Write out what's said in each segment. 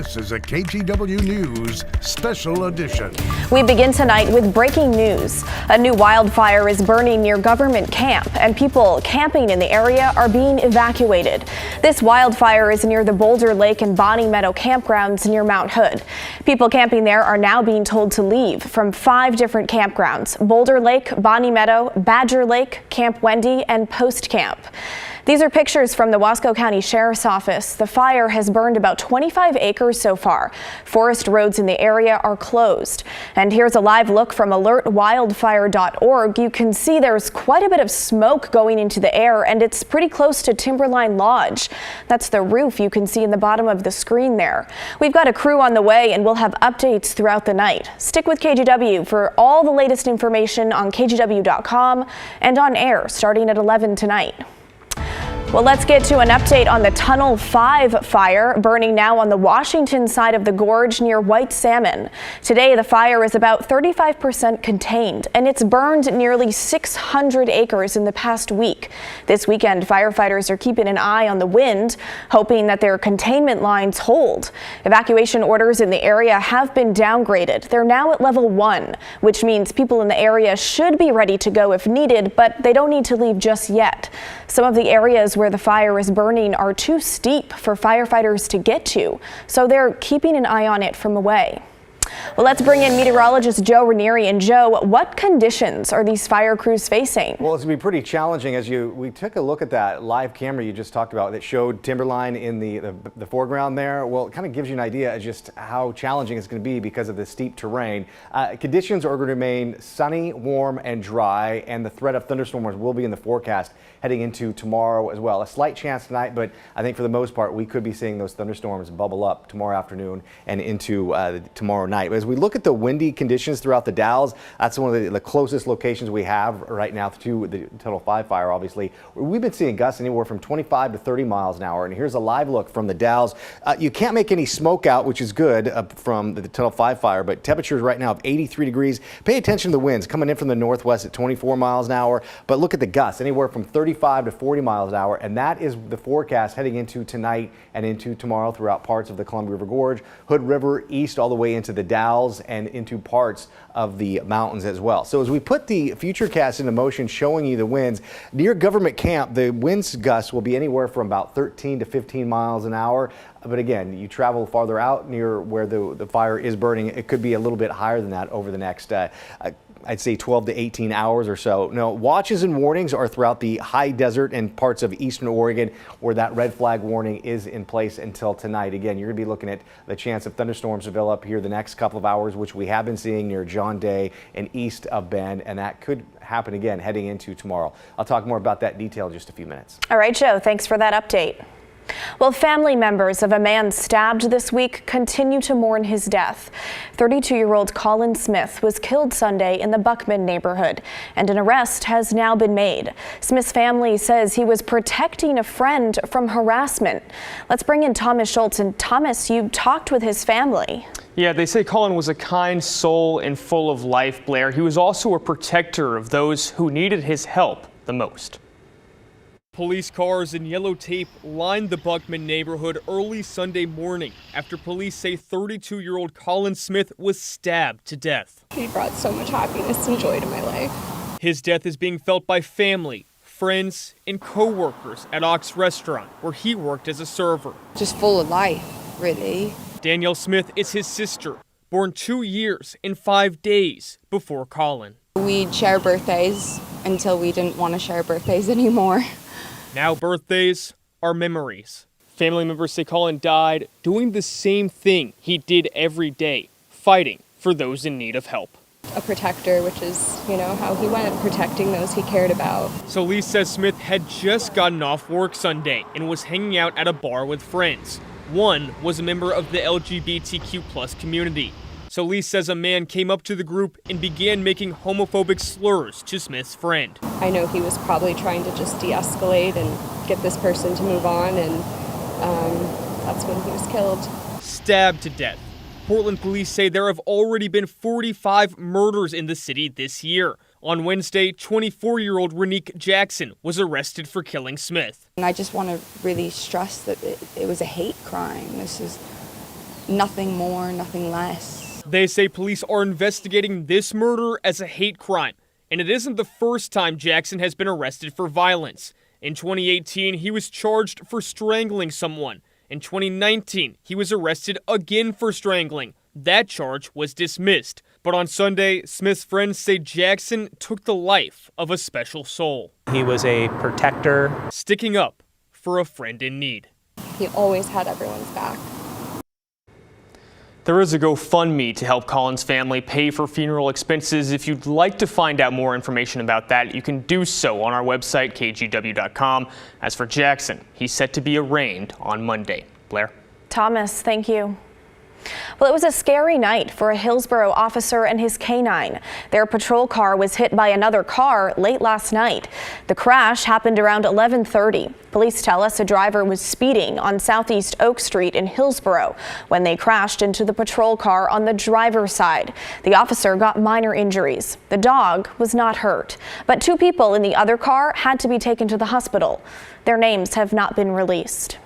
This is a KGW News Special Edition. We begin tonight with breaking news. A new wildfire is burning near government camp, and people camping in the area are being evacuated. This wildfire is near the Boulder Lake and Bonnie Meadow campgrounds near Mount Hood. People camping there are now being told to leave from 5 different campgrounds: Boulder Lake, Bonnie Meadow, Badger Lake, Camp Wendy, and Post Camp. These are pictures from the Wasco County Sheriff's Office. The fire has burned about 25 acres so far. Forest roads in the area are closed. And here's a live look from alertwildfire.org. You can see there's quite a bit of smoke going into the air, and it's pretty close to Timberline Lodge. That's the roof you can see in the bottom of the screen there. We've got a crew on the way, and we'll have updates throughout the night. Stick with KGW for all the latest information on KGW.com and on air starting at 11 tonight. Well, let's get to an update on the Tunnel 5 fire, burning now on the Washington side of the gorge near White Salmon. Today, the fire is about 35% contained, and it's burned nearly 600 acres in the past week. This weekend, firefighters are keeping an eye on the wind, hoping that their containment lines hold. Evacuation orders in the area have been downgraded. They're now at level 1, which means people in the area should be ready to go if needed, but they don't need to leave just yet. Some of the areas where the fire is burning are too steep for firefighters to get to, so they're keeping an eye on it from away. Well, let's bring in meteorologist Joe Ranieri. And Joe, what conditions are these fire crews facing? Well, it's going to be pretty challenging. We took a look at that live camera you just talked about that showed Timberline in the foreground there. Well, it kind of gives you an idea of just how challenging it's going to be because of the steep terrain. Conditions are going to remain sunny, warm, and dry, and the threat of thunderstorms will be in the forecast heading into tomorrow as well. A slight chance tonight, but I think for the most part, we could be seeing those thunderstorms bubble up tomorrow afternoon and into tomorrow night. As we look at the windy conditions throughout the Dalles, that's one of the closest locations we have right now to the Tunnel 5 fire, obviously. We've been seeing gusts anywhere from 25 to 30 miles an hour, and here's a live look from the Dalles. You can't make any smoke out, which is good from the Tunnel 5 fire, but temperatures right now of 83 degrees. Pay attention to the winds coming in from the northwest at 24 miles an hour, but look at the gusts, anywhere from 35 to 40 miles an hour, and that is the forecast heading into tonight and into tomorrow throughout parts of the Columbia River Gorge, Hood River, east all the way into the Dalles and into parts of the mountains as well. So as we put the futurecast into motion, showing you the winds near government camp, the winds gusts will be anywhere from about 13 to 15 miles an hour. But again, you travel farther out near where the fire is burning, it could be a little bit higher than that over the next I'd say 12 to 18 hours or so. Now, watches and warnings are throughout the high desert and parts of eastern Oregon where that red flag warning is in place until tonight. Again, you're going to be looking at the chance of thunderstorms to develop here the next couple of hours, which we have been seeing near John Day and east of Bend, and that could happen again heading into tomorrow. I'll talk more about that detail in just a few minutes. All right, Joe, thanks for that update. Well, family members of a man stabbed this week continue to mourn his death. 32-year-old Colin Smith was killed Sunday in the Buckman neighborhood, and an arrest has now been made. Smith's family says he was protecting a friend from harassment. Let's bring in Thomas Schultz. And Thomas, you talked with his family. Yeah, they say Colin was a kind soul and full of life, Blair. He was also a protector of those who needed his help the most. Police cars and yellow tape lined the Buckman neighborhood early Sunday morning after police say 32-year-old Colin Smith was stabbed to death. He brought so much happiness and joy to my life. His death is being felt by family, friends, and co-workers at Ox Restaurant, where he worked as a server. Just full of life, really. Danielle Smith is his sister, born 2 years and 5 days before Colin. We'd share birthdays until we didn't want to share birthdays anymore. Now birthdays are memories. Family members say Colin died doing the same thing he did every day, fighting for those in need of help. A protector, which is, how he went, protecting those he cared about. Solis says Smith had just gotten off work Sunday and was hanging out at a bar with friends. One was a member of the LGBTQ+ community. Solis says a man came up to the group and began making homophobic slurs to Smith's friend. I know he was probably trying to just de-escalate and get this person to move on, and that's when he was killed. Stabbed to death. Portland police say there have already been 45 murders in the city this year. On Wednesday, 24-year-old Renique Jackson was arrested for killing Smith. And I just want to really stress that it was a hate crime. This is nothing more, nothing less. They say police are investigating this murder as a hate crime, and it isn't the first time Jackson has been arrested for violence. In 2018, he was charged for strangling someone. In 2019, he was arrested again for strangling. That charge was dismissed. But on Sunday, Smith's friends say Jackson took the life of a special soul. He was a protector, sticking up for a friend in need. He always had everyone's back. There is a GoFundMe to help Colin's family pay for funeral expenses. If you'd like to find out more information about that, you can do so on our website, kgw.com. As for Jackson, he's set to be arraigned on Monday. Blair? Thomas, thank you. Well, it was a scary night for a Hillsborough officer and his canine. Their patrol car was hit by another car late last night. The crash happened around 11:30. Police tell us a driver was speeding on Southeast Oak Street in Hillsborough when they crashed into the patrol car on the driver's side. The officer got minor injuries. The dog was not hurt, but 2 people in the other car had to be taken to the hospital. Their names have not been released.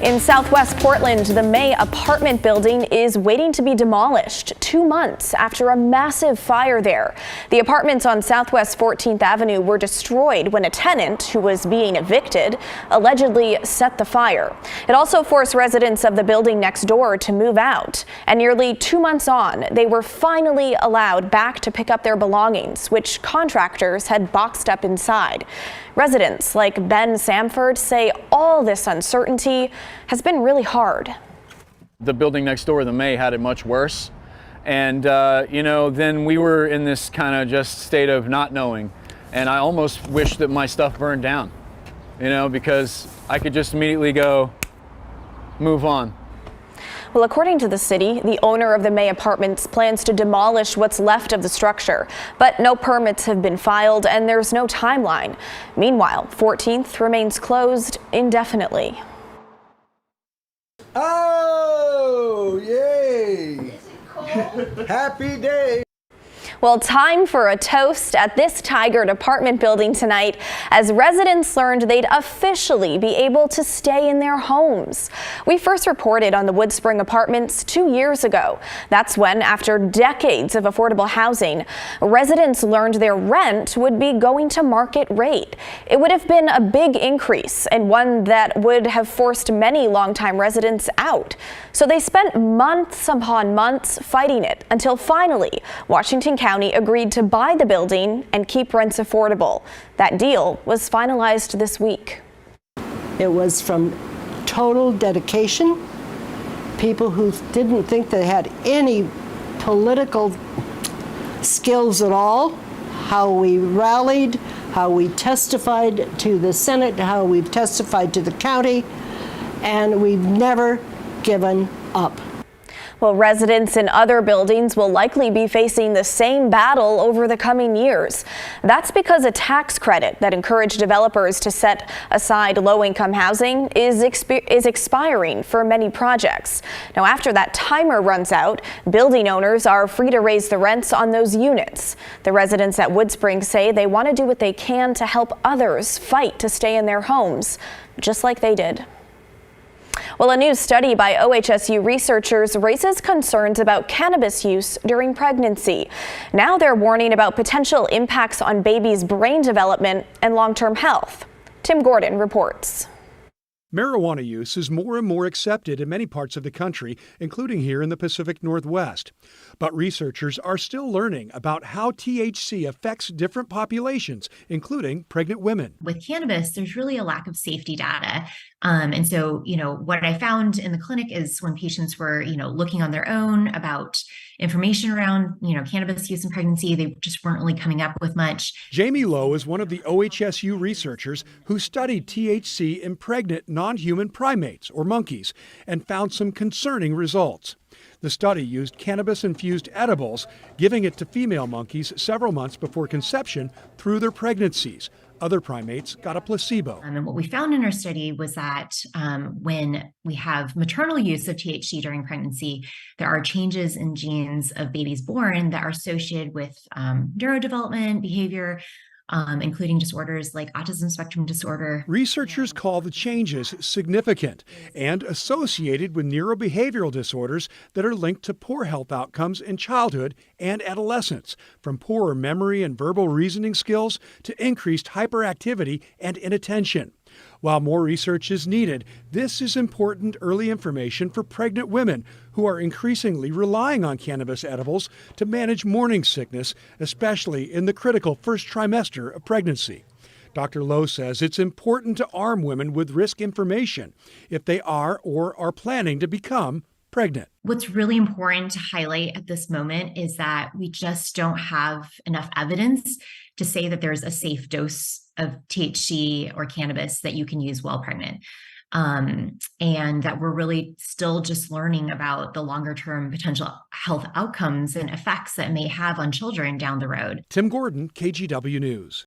In Southwest Portland, the May apartment building is waiting to be demolished 2 months after a massive fire there. The apartments on Southwest 14th Avenue were destroyed when a tenant who was being evicted allegedly set the fire. It also forced residents of the building next door to move out. And nearly 2 months on, they were finally allowed back to pick up their belongings, which contractors had boxed up inside. Residents like Ben Samford say all this uncertainty has been really hard. The building next door, the May, had it much worse. And, then we were in this kind of just state of not knowing. And I almost wish that my stuff burned down, because I could just immediately go move on. Well, according to the city, the owner of the May Apartments plans to demolish what's left of the structure, but no permits have been filed and there's no timeline. Meanwhile, 14th remains closed indefinitely. Oh, yay! Happy day! Well, time for a toast at this Tigard apartment building tonight as residents learned they'd officially be able to stay in their homes. We first reported on the Woodspring Apartments 2 years ago. That's when, after decades of affordable housing, residents learned their rent would be going to market rate. It would have been a big increase and one that would have forced many longtime residents out. So they spent months upon months fighting it until finally Washington County agreed to buy the building and keep rents affordable. That deal was finalized this week. It was from total dedication, people who didn't think they had any political skills at all, how we rallied, how we testified to the Senate, how we've testified to the county, and we've never given up. Well, residents in other buildings will likely be facing the same battle over the coming years. That's because a tax credit that encouraged developers to set aside low-income housing is expiring for many projects. Now, after that timer runs out, building owners are free to raise the rents on those units. The residents at Woodspring say they want to do what they can to help others fight to stay in their homes, just like they did. Well, a new study by OHSU researchers raises concerns about cannabis use during pregnancy. Now they're warning about potential impacts on babies' brain development and long-term health. Tim Gordon reports. Marijuana use is more and more accepted in many parts of the country, including here in the Pacific Northwest. But researchers are still learning about how THC affects different populations, including pregnant women. With cannabis, there's really a lack of safety data. And so, what I found in the clinic is when patients were, looking on their own about information around, cannabis use in pregnancy, they just weren't really coming up with much. Jamie Lowe is one of the OHSU researchers who studied THC in pregnant non-human primates, or monkeys, and found some concerning results. The study used cannabis-infused edibles, giving it to female monkeys several months before conception through their pregnancies. Other primates got a placebo. And what we found in our study was that when we have maternal use of THC during pregnancy, there are changes in genes of babies born that are associated with neurodevelopment, behavior, including disorders like autism spectrum disorder. Researchers call the changes significant and associated with neurobehavioral disorders that are linked to poor health outcomes in childhood and adolescence, from poorer memory and verbal reasoning skills to increased hyperactivity and inattention. While more research is needed, this is important early information for pregnant women who are increasingly relying on cannabis edibles to manage morning sickness, especially in the critical first trimester of pregnancy. Dr. Lowe says it's important to arm women with risk information if they are or are planning to become pregnant. What's really important to highlight at this moment is that we just don't have enough evidence to say that there's a safe dose of THC or cannabis that you can use while pregnant. And that we're really still just learning about the longer term potential health outcomes and effects that may have on children down the road. Tim Gordon, KGW News.